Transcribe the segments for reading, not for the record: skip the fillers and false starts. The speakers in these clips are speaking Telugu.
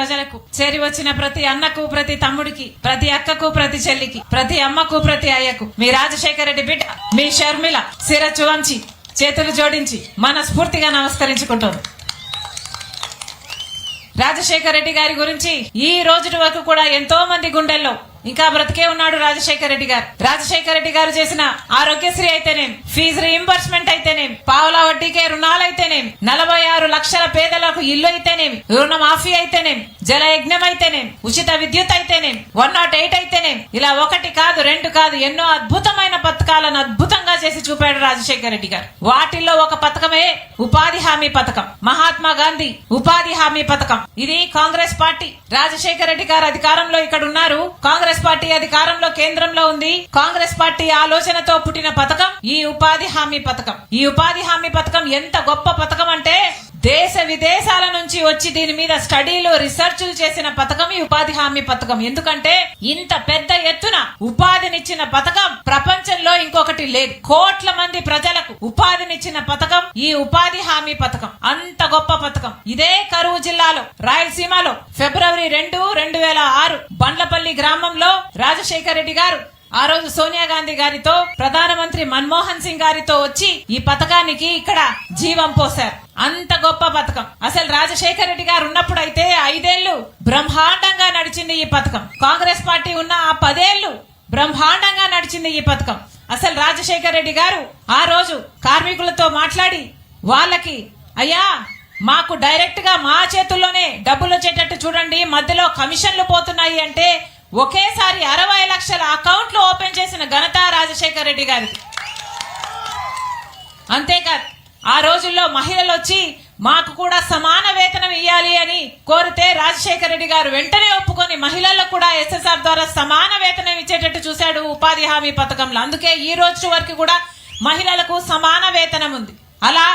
ప్రజలకు, చేరి వచ్చిన ప్రతి అన్నకు, ప్రతి తమ్ముడికి, ప్రతి అక్కకు, ప్రతి చెల్లికి, ప్రతి అమ్మకు, ప్రతి అయ్యకు మీ రాజశేఖర రెడ్డి బిడ్డ మీ షర్మిల శిరస్సు వంచి చేతులు జోడించి మనస్ఫూర్తిగా నమస్కరించుకుంటోంది. రాజశేఖర రెడ్డి గారి గురించి ఈ రోజు వరకు కూడా ఎంతో మంది గుండెల్లో ఇంకా బ్రతికే ఉన్నాడు రాజశేఖర రెడ్డి గారు. రాజశేఖర రెడ్డి గారు చేసిన ఆరోగ్యశ్రీ అయితేనేం, ఫీజు రీయింబర్స్మెంట్ అయితేనేం, పావుల వడ్డీకే రుణాలైతేనేం, 46 లక్షల పేదలకు ఇల్లు అయితేనేమి, రుణమాఫీ అయితేనేం, జలయజ్ఞం అయితేనేం, ఉచిత విద్యుత్ అయితేనేం, 108 అయితేనేం, ఇలా ఒకటి కాదు రెండు కాదు ఎన్నో అద్భుతమైన పథకాలను అద్భుతంగా చేసి చూపాడు రాజశేఖర రెడ్డి గారు. వాటిల్లో ఒక పథకమే ఉపాధి హామీ పథకం, మహాత్మా గాంధీ ఉపాధి హామీ పథకం. ఇది కాంగ్రెస్ పార్టీ, రాజశేఖర రెడ్డి గారు అధికారంలో ఇక్కడ ఉన్నారు, కాంగ్రెస్ పార్టీ అధికారంలో కేంద్రంలో ఉంది. కాంగ్రెస్ పార్టీ ఆలోచనతో పుట్టిన పథకం ఈ ఉపాధి హామీ పథకం. ఈ ఉపాధి హామీ పథకం ఎంత గొప్ప పథకం అంటే దేశ విదేశాల నుంచి వచ్చి దీని మీద స్టడీలు రీసెర్చ్లు చేసిన పథకం ఈ ఉపాధి హామీ పథకం. ఎందుకంటే ఇంత పెద్ద ఎత్తున ఉపాధినిచ్చిన పథకం ప్రపంచంలో ఇంకొకటి లేదు. కోట్ల మంది ప్రజలకు ఉపాధినిచ్చిన పథకం ఈ ఉపాధి హామీ పథకం. అంత గొప్ప పథకం. ఇదే కరువు జిల్లాలో రాయలసీమలో ఫిబ్రవరి 2, 2006 బండ్లపల్లి గ్రామంలో రాజశేఖర రెడ్డి గారు ఆ రోజు సోనియా గాంధీ గారితో, ప్రధానమంత్రి మన్మోహన్ సింగ్ గారితో వచ్చి ఈ పథకానికి ఇక్కడ జీవం పోశారు. అంత గొప్ప పథకం. అసలు రాజశేఖర రెడ్డి గారు ఉన్నప్పుడు అయితే 5 ఏళ్లు బ్రహ్మాండంగా నడిచింది ఈ పథకం. కాంగ్రెస్ పార్టీ ఉన్న ఆ 10 ఏళ్లు బ్రహ్మాండంగా నడిచింది ఈ పథకం. అసలు రాజశేఖర రెడ్డి గారు ఆ రోజు కార్మికులతో మాట్లాడి వాళ్ళకి, అయ్యా మాకు డైరెక్ట్ గా మా చేతుల్లోనే డబ్బులు వచ్చేటట్టు చూడండి, మధ్యలో కమిషన్లు పోతున్నాయి అంటే ఒకేసారి 60 లక్షల అకౌంట్లు ఓపెన్ చేసిన ఘనత రాజశేఖర రెడ్డి గారిది. అంతేకాదు ఆ రోజుల్లో మహిళలు వచ్చి మాకు కూడా సమాన వేతనం ఇవ్వాలి అని కోరితే రాజశేఖర రెడ్డి గారు వెంటనే ఒప్పుకొని మహిళలకు కూడా ఎస్ఎస్ఆర్ ద్వారా సమాన వేతనం ఇచ్చేటట్టు చూశాడు ఉపాధి హామీ పథకంలో. అందుకే ఈ రోజు వరకు కూడా మహిళలకు సమాన వేతనం ఉంది. అలా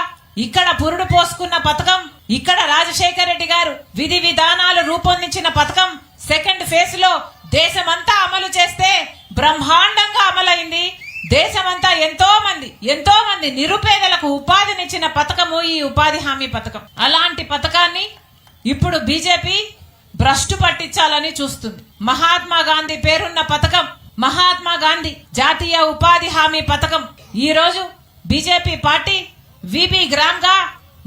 ఇక్కడ పురుడు పోసుకున్న పథకం, ఇక్కడ రాజశేఖర రెడ్డి గారు విధి విధానాలు రూపొందించిన పథకం సెకండ్ ఫేజ్ లో దేశమంతా అమలు చేస్తే బ్రహ్మాండంగా అమలైంది. దేశమంతా ఎంతో మంది నిరుపేదలకు ఉపాధినిచ్చిన పథకము ఈ ఉపాధి హామీ పథకం. అలాంటి పథకాన్ని ఇప్పుడు బీజేపీ భ్రష్టు పట్టించాలని చూస్తుంది. మహాత్మా గాంధీ పేరున్న పథకం, మహాత్మా గాంధీ జాతీయ ఉపాధి హామీ పథకం ఈ రోజు బీజేపీ పార్టీ విబి గ్రామ్ గా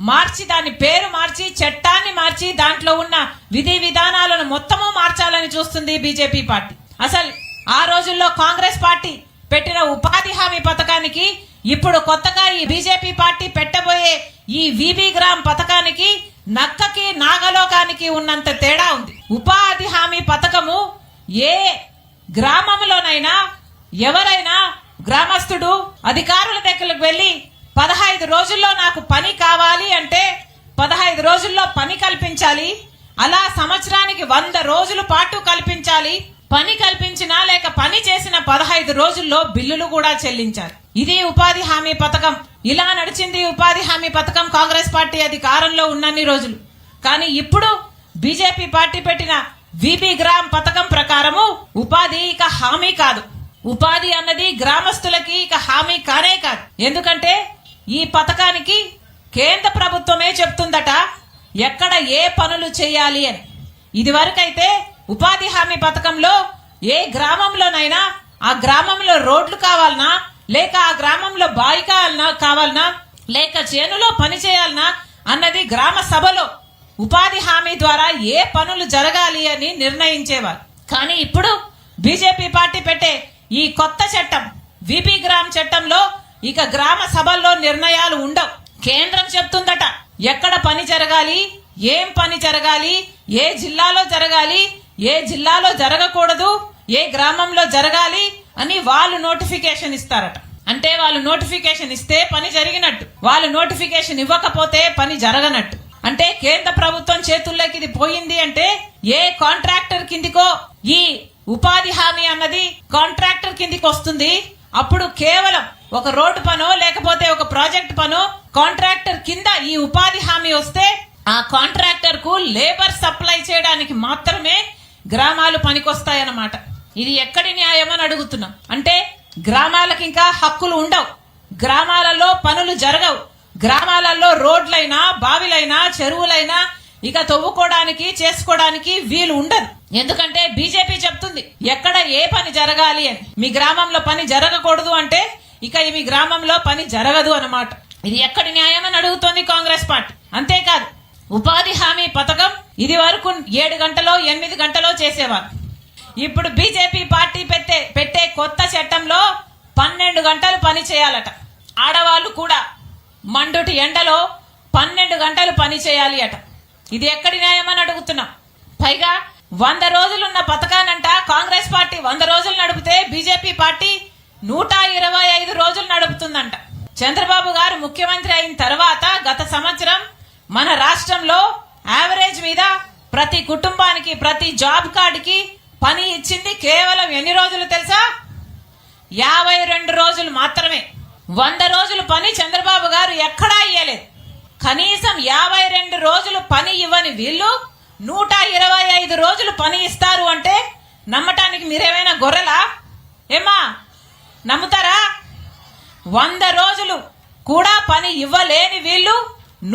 మార్చి, దాని పేరు మార్చి, చట్టాన్ని మార్చి, దాంట్లో ఉన్న విధి విధానాలను మొత్తము మార్చాలని చూస్తుంది బీజేపీ పార్టీ. అసలు ఆ రోజుల్లో కాంగ్రెస్ పార్టీ పెట్టిన ఉపాధి హామీ పథకానికి ఇప్పుడు కొత్తగా ఈ బీజేపీ పార్టీ పెట్టబోయే ఈ విబి గ్రామ్ పథకానికి నక్కకి నాగలోకానికి ఉన్నంత తేడా ఉంది. ఉపాధి హామీ పథకము ఏ గ్రామంలోనైనా ఎవరైనా గ్రామస్తుడు అధికారుల దగ్గరకు వెళ్లి 15 రోజుల్లో నాకు పని కావాలి అంటే 15 రోజుల్లో పని కల్పించాలి. అలా సంవత్సరానికి 100 రోజుల పాటు కల్పించాలి. పని కల్పించినా లేక పని చేసిన 15 రోజుల్లో బిల్లులు కూడా చెల్లించాలి. ఇది ఉపాధి హామీ పథకం. ఇలా నడిచింది ఉపాధి హామీ పథకం కాంగ్రెస్ పార్టీ అధికారంలో ఉన్నన్ని రోజులు. కానీ ఇప్పుడు బీజేపీ పార్టీ పెట్టిన విబి గ్రామ్ పథకం ప్రకారము ఉపాధి ఇక హామీ కాదు. ఉపాధి అన్నది గ్రామస్తులకి ఇక హామీ కానే కాదు. ఎందుకంటే ఈ పథకానికి కేంద్ర ప్రభుత్వమే చెప్తుందట ఎక్కడ ఏ పనులు చేయాలి అని. ఇది వరకైతే ఉపాధి హామీ పథకంలో ఏ గ్రామంలోనైనా ఆ గ్రామంలో రోడ్లు కావాలనా, లేక ఆ గ్రామంలో బావి కావాలనా, లేక చేనులో పని చేయాలనా అన్నది గ్రామ సభలో ఉపాధి హామీ ద్వారా ఏ పనులు జరగాలి అని నిర్ణయించేవారు. కానీ ఇప్పుడు బీజేపీ పార్టీ పెట్టే ఈ కొత్త చట్టం విబి గ్రామ్ చట్టంలో ఇక గ్రామ సభల్లో నిర్ణయాలు ఉండవు. కేంద్రం చెప్తుందట ఎక్కడ పని జరగాలి, ఏం పని జరగాలి, ఏ జిల్లాలో జరగాలి, ఏ జిల్లాలో జరగకూడదు, ఏ గ్రామంలో జరగాలి అని వాళ్ళు నోటిఫికేషన్ ఇస్తారట. అంటే వాళ్ళు నోటిఫికేషన్ ఇస్తే పని జరిగినట్టు, వాళ్ళు నోటిఫికేషన్ ఇవ్వకపోతే పని జరగనట్టు. అంటే కేంద్ర ప్రభుత్వం చేతుల్లోకి ఇది పోయింది అంటే ఏ కాంట్రాక్టర్ కిందికో ఈ ఉపాధి హామీ అన్నది కాంట్రాక్టర్ కిందికి వస్తుంది. అప్పుడు కేవలం ఒక రోడ్డు పనో లేకపోతే ఒక ప్రాజెక్ట్ పనో కాంట్రాక్టర్ కింద ఈ ఉపాధి హామీ వస్తే ఆ కాంట్రాక్టర్ కు లేబర్ సప్లై చేయడానికి మాత్రమే గ్రామాలు పనికొస్తాయన్నమాట. ఇది ఎక్కడి న్యాయం అని అడుగుతున్నాం. అంటే గ్రామాలకు ఇంకా హక్కులు ఉండవు, గ్రామాలలో పనులు జరగవు, గ్రామాలలో రోడ్లైనా బావిలైనా చెరువులైనా ఇక తవ్వుకోవడానికి చేసుకోవడానికి వీలు ఉండదు. ఎందుకంటే బీజేపీ చెప్తుంది ఎక్కడ ఏ పని జరగాలి అని. మీ గ్రామంలో పని జరగకూడదు అంటే ఇక మీ గ్రామంలో పని జరగదు అన్నమాట. ఇది ఎక్కడి న్యాయం అని అడుగుతోంది కాంగ్రెస్ పార్టీ. అంతేకాదు ఉపాధి హామీ పథకం ఇది వరకు 7 గంటలో 8 గంటలో చేసేవారు. ఇప్పుడు బీజేపీ పార్టీ పెట్టే కొత్త చట్టంలో 12 గంటలు పని చేయాలట. ఆడవాళ్ళు కూడా మండుటి ఎండలో 12 గంటలు పని చేయాలి అట. ఇది ఎక్కడి న్యాయం అని అడుగుతున్నా. పైగా 100 రోజులున్న పథకానంట కాంగ్రెస్ పార్టీ 100 రోజులు నడిపితే బీజేపీ పార్టీ 125 రోజులు నడుపుతుందంట. చంద్రబాబు గారు ముఖ్యమంత్రి అయిన తర్వాత గత సంవత్సరం మన రాష్ట్రంలో యావరేజ్ మీద ప్రతి కుటుంబానికి ప్రతి జాబ్ కార్డుకి పని ఇచ్చింది కేవలం ఎన్ని రోజులు తెలుసా? 52 రోజులు మాత్రమే. 100 రోజులు పని చంద్రబాబు గారు ఎక్కడా ఇయ్యలేదు. కనీసం 52 రోజులు పని ఇవ్వని వీళ్ళు 125 రోజులు పని ఇస్తారు అంటే నమ్మటానికి మీరేమైనా గొర్రెలా? ఏమా నమ్ముతారా? 100 రోజులు కూడా పని ఇవ్వలేని వీళ్ళు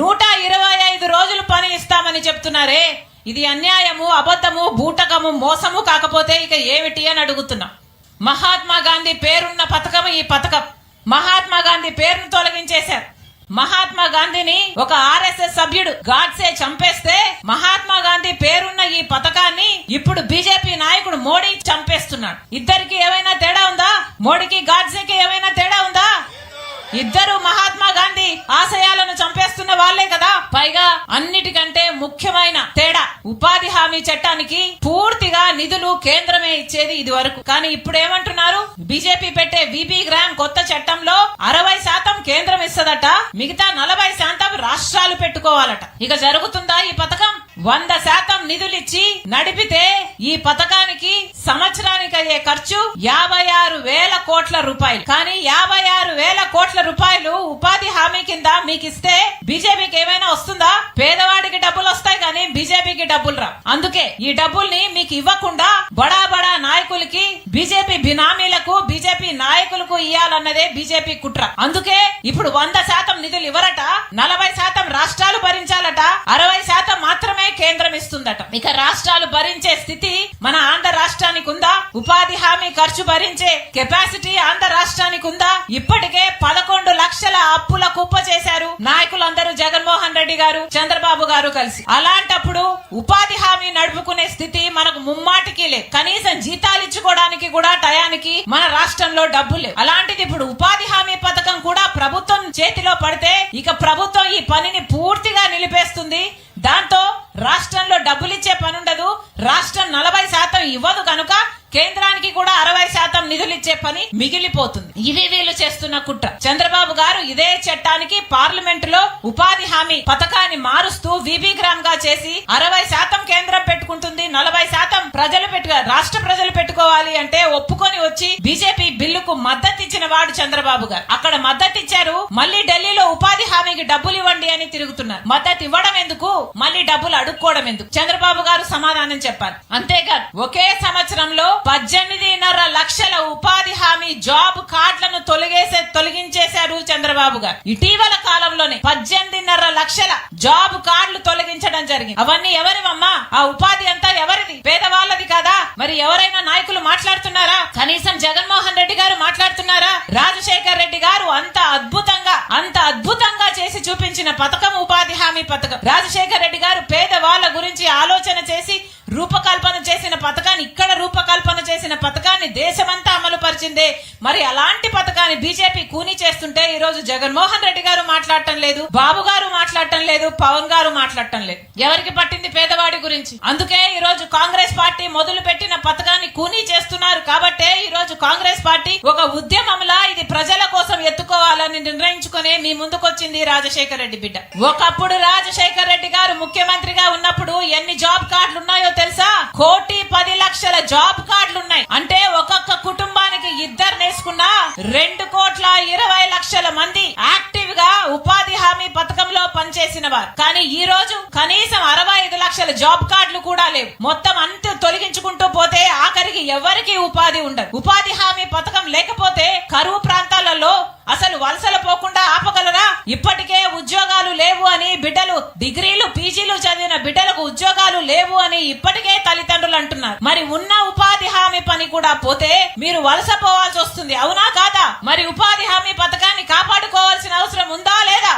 125 రోజులు పని ఇస్తామని చెప్తున్నారే. ఇది అన్యాయము, అబద్ధము, బూటకము, మోసము కాకపోతే ఇక ఏమిటి అని అడుగుతున్నా. మహాత్మా గాంధీ పేరున్న పథకం ఈ పథకం. మహాత్మా గాంధీ పేరును తొలగించేశారు. మహాత్మా గాంధీని ఒక ఆర్ఎస్ఎస్ సభ్యుడు గాడ్సే చంపేస్తే మహాత్మా గాంధీ పేరున్న ఈ పథకాన్ని ఇప్పుడు బీజేపీ నాయకుడు మోడీ చంపేస్తున్నాడు. ఇద్దరికి ఏమైనా తేడా ఉందా? మోడీకి గాడ్సేకి ఏమైనా తేడా ఉందా? ఇద్దరు మహాత్మా గాంధీ ఆశయాలను చంపేస్తున్న వాళ్లే కదా. పైగా అన్నిటికంటే ముఖ్యమైన తేడా ఉపాధి హామీ చట్టానికి పూర్తిగా నిధులు కేంద్రమే ఇచ్చేది ఇది వరకు. కానీ ఇప్పుడు ఏమంటున్నారు? బీజేపీ పెట్టే విబి గ్రామ్ కొత్త చట్టంలో 60% కేంద్రం ఇస్తదట, మిగతా 40% రాష్ట్రాలు పెట్టుకోవాలట. ఇక జరుగుతుందా ఈ పథకం? 100% నిధులిచ్చి నడిపితే ఈ పథకానికి సంవత్సరానికి అయ్యే ఖర్చు 56,000 కోట్ల రూపాయలు. కానీ 56,000 కోట్ల రూపాయలు ఉపాధి హామీ కింద మీకు ఇస్తే బీజేపీకి ఏమైనా వస్తుందా? పేదవాడికి డబ్బులు వస్తాయి కానీ బీజేపీకి డబ్బులు రా. అందుకే ఈ డబ్బుల్ని మీకు ఇవ్వకుండా బడా బడా నాయకులకి, బీజేపీ బినామీలకు, బీజేపీ నాయకులకు ఇయ్యాలన్నదే బీజేపీ కుట్ర. అందుకే ఇప్పుడు 100% నిధులు ఇవ్వరట, 40% రాష్ట్రాలు భరించాలట, 60% మాత్రమే కేంద్రం ఇస్తుందట. ఇక రాష్ట్రాలు భరించే స్థితి మన ఆంధ్ర రాష్ట్రానికి ఉందా? ఉపాధి హామీ ఖర్చు భరించే కెపాసిటీ ఆంధ్ర రాష్ట్రానికి ఉందా? ఇప్పటికే 11 లక్షల అప్పుల కుప్ప చేశారు నాయకులందరూ, జగన్మోహన్ రెడ్డి గారు, చంద్రబాబు గారు కలిసి. అలాంటప్పుడు ఉపాధి హామీ నడుపుకునే స్థితి మనకు ముమ్మాటికి లేదు. కనీసం జీతాలు ఇచ్చుకోవడానికి కూడా టయానికి మన రాష్ట్రంలో డబ్బులు లేవు. అలాంటిది ఇప్పుడు ఉపాధి హామీ పథకం కూడా ప్రభుత్వం చేతిలో పడితే ఇక ప్రభుత్వం ఈ పనిని పూర్తిగా నిలిపేస్తుంది. దాంతో రాష్ట్రంలో డబ్బులిచ్చే పని ఉండదు. రాష్ట్రం 40% ఇవ్వదు కనుక కేంద్రానికి కూడా 60% నిధులిచ్చే పని మిగిలిపోతుంది. ఇది వీళ్ళు చేస్తున్న కుట్ర. చంద్రబాబు గారు ఇదే చట్టానికి పార్లమెంట్ లో ఉపాధి హామీ పథకాన్ని మారుస్తూ విబి గ్రామ్ గా చేసి 60% కేంద్రం పెట్టుకుంటుంది, 40% ప్రజలు రాష్ట్ర ప్రజలు పెట్టుకోవాలి అంటే ఒప్పుకొని వచ్చి బీజేపీ బిల్లుకు మద్దతు ఇచ్చిన వాడు చంద్రబాబు గారు. అక్కడ మద్దతు ఇచ్చారు, మళ్ళీ ఢిల్లీలో ఉపాధి హామీకి డబ్బులు ఇవ్వండి అని తిరుగుతున్నారు. మద్దతు ఇవ్వడం ఎందుకు, మళ్ళీ డబ్బులు అడుక్కోవడం ఎందుకు? చంద్రబాబు గారు సమాధానం చెప్పారు. అంతేకాదు ఒకే సంవత్సరంలో 18.5 లక్షల ఉపాధి హామీ జాబ్ కార్డులను తొలగించేశారు చంద్రబాబు గారు. ఇటీవల కాలంలోనే 18.5 లక్షల జాబ్ కార్డులు తొలగించడం జరిగింది. అవన్నీ ఎవరివమ్మా? ఆ ఉపాధి అంతా ఎవరిది? పేదవాళ్ళది కాదా? మరి ఎవరైనా నాయకులు మాట్లాడుతున్నారా? కనీసం జగన్మోహన్ రెడ్డి గారు మాట్లాడుతున్నారా? రాజశేఖర్ రెడ్డి గారు అంత అద్భుతంగా చేసి చూపించిన పథకం ఉపాధి హామీ పథకం. రాజశేఖర్ రెడ్డి గారు పేదవాళ్ళ గురించి ఆలోచన చేసి రూపకల్పన చేసిన పథకాన్ని, ఇక్కడ రూపకల్పన చేసిన పథకాన్ని దేశమంతా అమలు పరిచిందే. మరి అలాంటి పథకాన్ని బీజేపీ కూనీ చేస్తుంటే ఈ రోజు జగన్మోహన్ రెడ్డి గారు మాట్లాడటం లేదు, బాబు గారు మాట్లాడటం లేదు, పవన్ గారు మాట్లాడటం లేదు. ఎవరికి పట్టింది పేదవాడి గురించి? అందుకే ఈ రోజు కాంగ్రెస్ పార్టీ మొదలు పెట్టిన పథకాన్ని కూనీ చేస్తున్నారు. కాబట్టే ఈ రోజు కాంగ్రెస్ పార్టీ ఒక ఉద్యమంలా ఇది ప్రజల కోసం ఎత్తుకోవాలని నిర్ణయించుకునే మీ ముందుకొచ్చింది రాజశేఖర్ రెడ్డి బిడ్డ. ఒకప్పుడు రాజశేఖర్ రెడ్డి గారు ముఖ్యమంత్రిగా ఉన్నప్పుడు ఎన్ని జాబ్ కార్డులు ఉన్నాయో తెలుసా? 1,10,00,000 జాబ్ కార్డులు ఉన్నాయి. అంటే ఒక్కొక్క కుటుంబానికి ఇద్దరు నేసుకున్నా 2,20,00,000 మంది యాక్టివ్ గా ఉపాధి హామీ పథకంలో పనిచే చేసిన వారు. కానీ ఈ రోజు కనీసం 65 లక్షల జాబ్ కార్డులు కూడా లేవు. మొత్తం అంతా తొలగించుకుంటూ పోతే ఆఖరికి ఎవరికి ఉపాధి ఉండదు. ఉపాధి హామీ పథకం లేకపోతే కరువు ప్రాంతాలలో అసలు వలసలు పోకుండా ఆపగలరా? ఇప్పటికే ఉద్యోగాలు లేవు అని బిడ్డలు, డిగ్రీలు పీజీలు చదివిన బిడ్డలకు ఉద్యోగాలు లేవు అని ఇప్పటికే తల్లిదండ్రులు అంటున్నారు. మరి ఉన్న ఉపాధి హామీ పని కూడా పోతే మీరు వలస పోవాల్సి వస్తుంది, అవునా కాదా? మరి ఉపాధి హామీ పథకాన్ని కాపాడుకోవాల్సిన అవసరం ఉందా లేదా?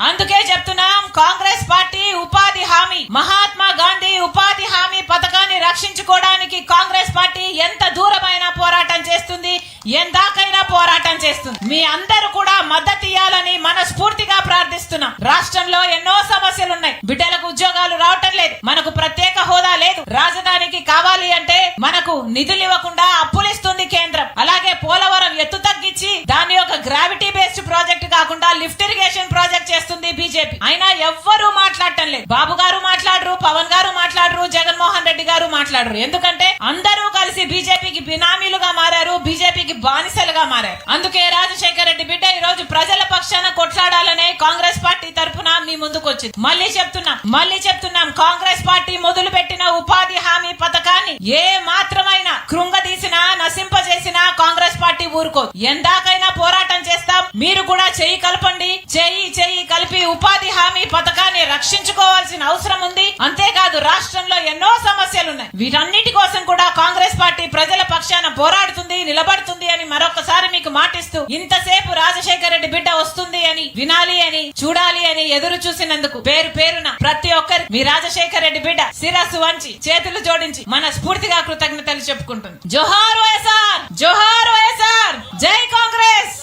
అందుకే చెప్తున్నాం, కాంగ్రెస్ పార్టీ ఉపాధి హామీ, మహాత్మా గాంధీ ఉపాధి హామీ పథకాన్ని రక్షించుకోవడానికి కాంగ్రెస్ పార్టీ ఎంత దూరమైన పోరాటం చేస్తుంది, ఎందాకైనా పోరాటం చేస్తుంది. మీ అందరూ కూడా మద్దతు ఇవ్వాలని మనస్ఫూర్తిగా ప్రార్థిస్తున్నాం. రాష్ట్రంలో ఎన్నో సమస్యలు ఉన్నాయి. బిడ్డలకు ఉద్యోగాలు రావటం లేదు, మనకు ప్రత్యేక హోదా లేదు, రాజధానికి కావాలి అంటే మనకు నిధులు ఇవ్వకుండా అప్పులిస్తుంది కేంద్రం. అలాగే పోలవరం ఎత్తు తగ్గించి దాన్ని ఒక గ్రావిటీ బేస్డ్ ప్రాజెక్ట్ కాకుండా లిఫ్ట్ ఇరిగేషన్ ప్రాజెక్ట్ చేస్తుంది బీజేపీ. అయినా ఎవ్వరూ మాట్లాడటం లేదు. బాబు గారు మాట్లాడరు, పవన్ గారు మాట్లాడరు, జగన్మోహన్ రెడ్డి గారు మాట్లాడరు. ఎందుకంటే అందరూ కలిసి బీజేపీకి బినామీలుగా మారారు, బీజేపీకి బానిసలుగా మారారు. అందుకే రాజశేఖర రెడ్డి బిడ్డ ఈ రోజు ప్రజల పక్షాన కొట్లాడాలనే కాంగ్రెస్ పార్టీ తరఫున మీ ముందుకు వచ్చింది. మళ్ళీ చెప్తున్నాం, కాంగ్రెస్ పార్టీ మొదలు పెట్టిన ఉపాధి హామీ పథకాన్ని ఏ మాత్రమైనా కృంగదీసినా, నశింపజేసినా కాంగ్రెస్ పార్టీ ఊరుకోదు. ఎందాకైనా పోరాటం చేస్తాం. మీరు కూడా చెయ్యి కలపండి. చెయ్యి కలిపి ఉపాధి హామీ పథకాన్ని రక్షించుకోవాల్సిన అవసరం ఉంది. అంతేకాదు రాష్ట్రంలో ఎన్నో సమస్యలు ఉన్నాయి. వీటన్నిటి కోసం కూడా కాంగ్రెస్ పార్టీ ప్రజల పక్షాన పోరాడుతుంది, నిలబడుతుంది అని మరొకసారి మీకు మాటిస్తూ, ఇంతసేపు రాజశేఖర రెడ్డి బిడ్డ వస్తుంది అని, వినాలి అని, చూడాలి అని ఎదురు చూసినందుకు పేరు పేరున ప్రతి ఒక్కరి మీ రాజశేఖర రెడ్డి బిడ్డ శిరస్సు వంచి చేతులు జోడించి మనస్ఫూర్తిగా కృతజ్ఞతలు చెప్పుకుంటుంది. జోహార్ వైఎస్ఆర్, జోహార్ వైఎస్ఆర్, జై కాంగ్రెస్.